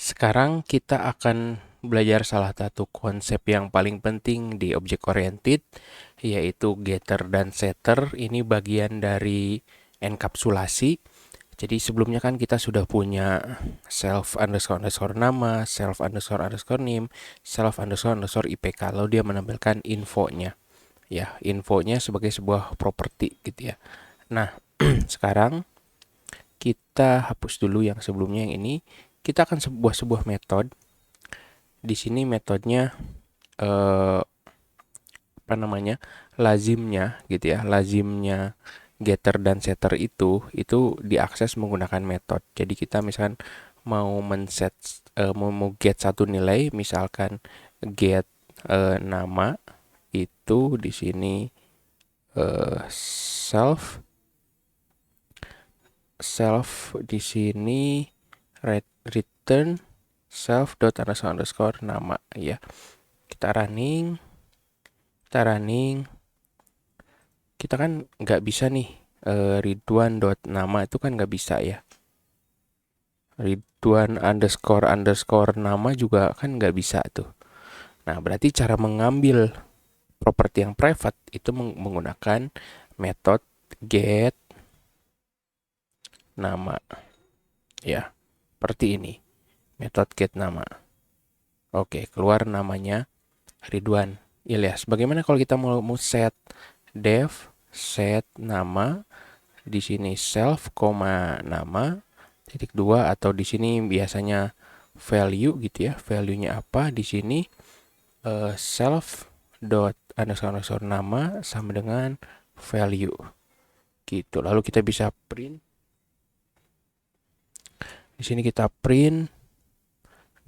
Sekarang kita akan belajar salah satu konsep yang paling penting di object oriented, yaitu getter dan setter. Ini bagian dari enkapsulasi. Jadi sebelumnya kan kita sudah punya self underscore underscore nama, self underscore underscore name, self underscore underscore IPK. Lalu dia menampilkan infonya. Ya, infonya sebagai sebuah properti gitu ya. Nah, sekarang kita hapus dulu yang sebelumnya yang ini. Kita akan sebuah metode. Di sini metodenya eh, apa namanya? Lazimnya gitu ya. Lazimnya getter dan setter itu diakses menggunakan metode. Jadi kita misalkan mau mau get satu nilai, misalkan get nama itu di sini self self di sini return self dot underscore underscore nama ya. Kita running kita kan nggak bisa nih Ridwan dot nama itu kan nggak bisa ya. Ridwan underscore underscore nama juga kan nggak bisa tuh. Nah, berarti cara mengambil properti yang private itu menggunakan metode get nama ya. Seperti ini. Metode get nama. Oke, keluar namanya Ridwan Ilyas. Bagaimana kalau kita mau set set nama di sini self, nama titik dua, atau di sini biasanya value gitu ya. Value-nya apa? Di sini self dot underscore underscore nama sama dengan value gitu. Lalu kita bisa print. Di sini kita print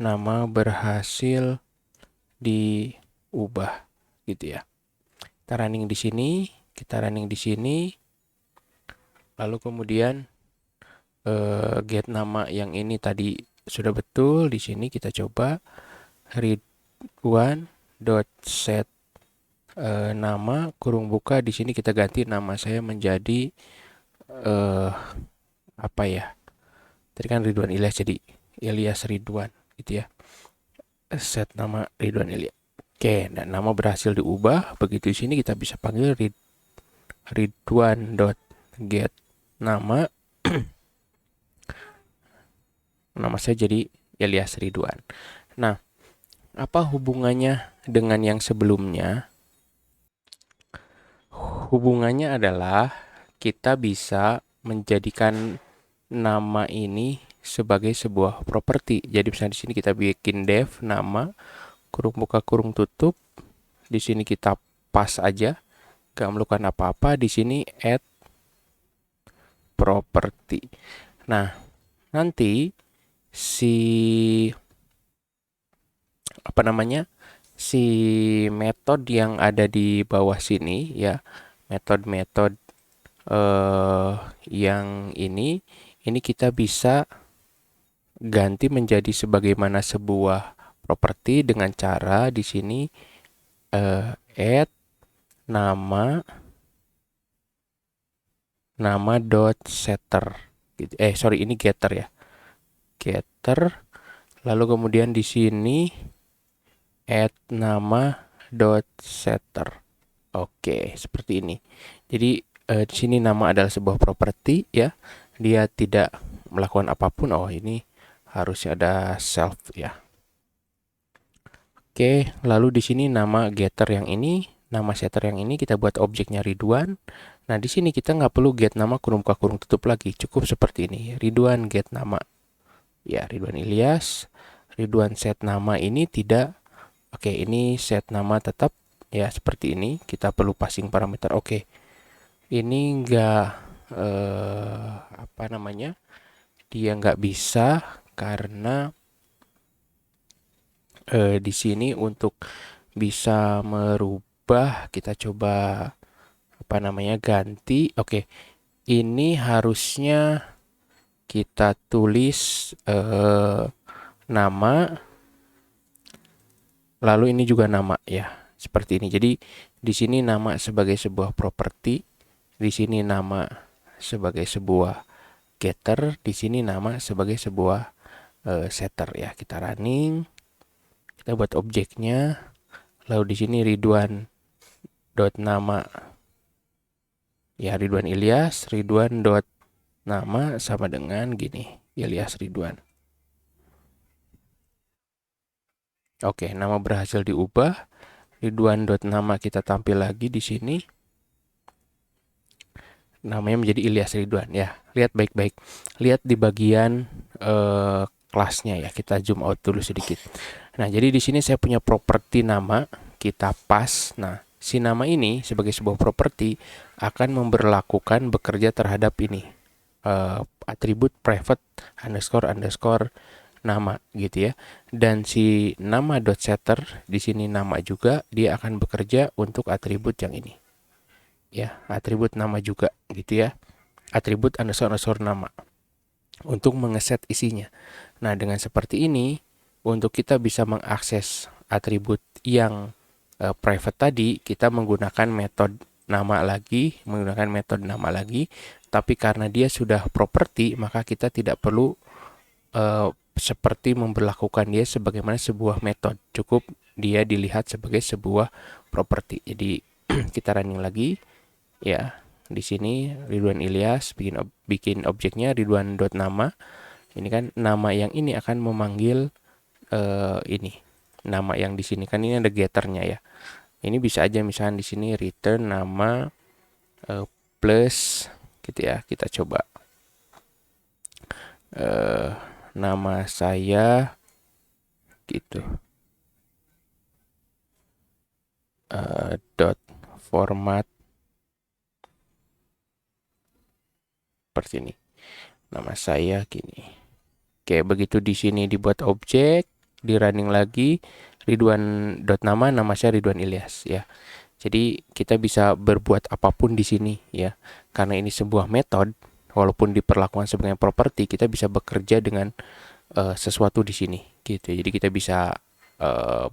nama berhasil diubah gitu ya. Kita running di sini, lalu kemudian get nama yang ini tadi sudah betul. Di sini kita coba Ridwan.set nama kurung buka. Di sini kita ganti nama saya menjadi apa ya? Tadi kan Ridwan Ilyas jadi Ilyas Ridwan gitu ya. Set nama Ridwan Ilyas. Oke, dan nama berhasil diubah. Begitu di sini kita bisa panggil Ridwan.get nama. Nama saya jadi Ilyas Ridwan. Nah, apa hubungannya dengan yang sebelumnya? Hubungannya adalah kita bisa menjadikan nama ini sebagai sebuah properti. Jadi misalnya di sini kita bikin def nama kurung buka kurung tutup. Di sini kita pas aja, gak melakukan apa-apa. Di sini add property. Nah, nanti si apa namanya? Si metode yang ada di bawah sini ya, metode-metode yang ini kita bisa ganti menjadi sebagaimana sebuah properti dengan cara di sini add nama dot setter gitu. Sorry, ini getter ya. Getter, lalu kemudian di sini add nama dot setter. Oke, seperti ini. Jadi di sini nama adalah sebuah properti ya. Dia tidak melakukan apapun. Oh, ini harusnya ada self ya. Oke, lalu di sini nama getter yang ini, nama setter yang ini kita buat objeknya Ridwan. Nah, di sini kita nggak perlu get nama kurung buka kurung tutup lagi. Cukup seperti ini. Ridwan get nama. Ya, Ridwan Ilyas. Ridwan set nama ini tidak. Oke, ini set nama tetap ya seperti ini. Kita perlu passing parameter. Oke, ini nggak apa namanya? Dia nggak bisa karena di sini untuk bisa merubah kita coba apa namanya ganti. Oke, ini harusnya kita tulis nama, lalu ini juga nama ya, seperti ini. Jadi di sini nama sebagai sebuah properti, di sini nama sebagai sebuah getter, di sini nama sebagai sebuah setter ya. Kita running, kita buat objeknya, lalu di sini Ridwan dot nama ya, Ridwan Ilyas, Ridwan dot nama sama dengan gini, Ilyas Ridwan. Oke, nama berhasil diubah. Ridwan dot nama kita tampil lagi di sini. Namanya menjadi Ilyas Ridwan ya. Lihat baik-baik. Lihat di bagian kelasnya ya. Kita zoom out dulu sedikit. Nah, jadi di sini saya punya properti nama, kita pas. Nah, si nama ini sebagai sebuah properti akan memberlakukan bekerja terhadap ini. Atribut private underscore nama gitu ya. Dan si nama dot setter di sini nama juga, dia akan bekerja untuk atribut yang ini. Ya, atribut nama juga gitu ya. Atribut underscore nama untuk mengeset isinya. Nah, dengan seperti ini untuk kita bisa mengakses atribut yang private tadi, kita menggunakan metode nama lagi, tapi karena dia sudah properti, maka kita tidak perlu seperti memperlakukan dia sebagaimana sebuah metode. Cukup dia dilihat sebagai sebuah properti. Jadi kita running lagi. Ya, di sini Ridwan Ilyas bikin objeknya Ridwan.nama. Ini kan nama yang ini akan memanggil ini. Nama yang di sini kan ini ada getternya ya. Ini bisa aja misalnya di sini return nama plus gitu ya. Kita coba nama saya gitu. Dot format seperti ini. Nama saya gini. Oke, begitu di sini dibuat objek, di running lagi, Ridwan.nama, nama saya Ridwan Ilyas ya. Jadi kita bisa berbuat apapun di sini ya. Karena ini sebuah metode, walaupun diperlakukan sebagai properti, kita bisa bekerja dengan sesuatu di sini gitu. Jadi kita bisa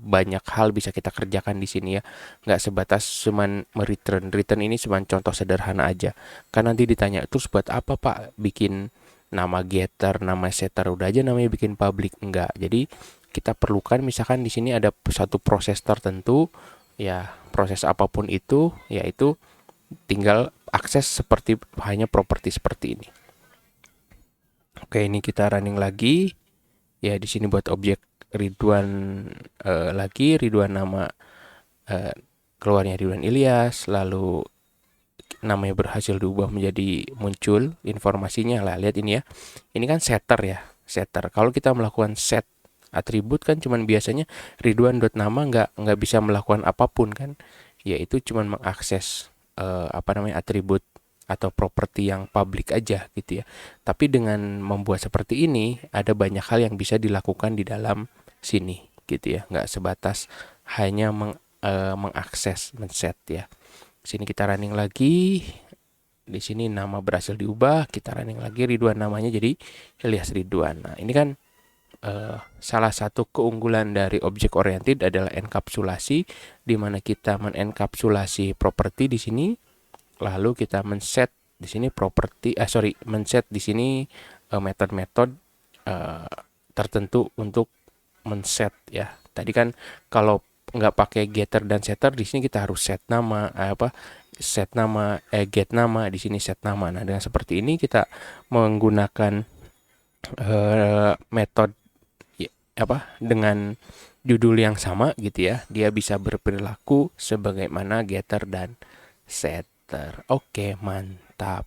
banyak hal bisa kita kerjakan di sini ya, nggak sebatas cuman return ini cuma contoh sederhana aja. Kan nanti ditanya terus buat apa Pak bikin nama getter, nama setter, udah aja namanya bikin public, enggak. Jadi kita perlukan misalkan di sini ada satu proses tertentu ya, proses apapun itu yaitu tinggal akses seperti hanya properti seperti ini. Oke, ini kita running lagi ya. Di sini buat objek Ridwan lagi, Ridwan nama keluarnya Ridwan Ilyas, lalu namanya berhasil diubah menjadi muncul informasinya lah. Lihat ini ya, ini kan setter ya, setter. Kalau kita melakukan set atribut kan cuman biasanya Ridwan.nama nggak bisa melakukan apapun kan, yaitu cuman mengakses atribut atau properti yang public aja gitu ya. Tapi dengan membuat seperti ini ada banyak hal yang bisa dilakukan di dalam sini gitu ya, nggak sebatas hanya mengakses, men-set ya. Sini kita running lagi. Di sini nama berhasil diubah, kita running lagi, Ridwan namanya jadi Ilyas Ridwan. Nah, ini kan salah satu keunggulan dari object oriented adalah enkapsulasi, di mana kita menenkapsulasi properti di sini, lalu kita men-set di sini men-set di sini metode-metode tertentu untuk men-set ya. Tadi kan kalau nggak pakai getter dan setter, di sini kita harus set nama get nama, di sini set nama. Nah, dengan seperti ini kita menggunakan metode dengan judul yang sama gitu ya, dia bisa berperilaku sebagaimana getter dan setter. Oke, mantap.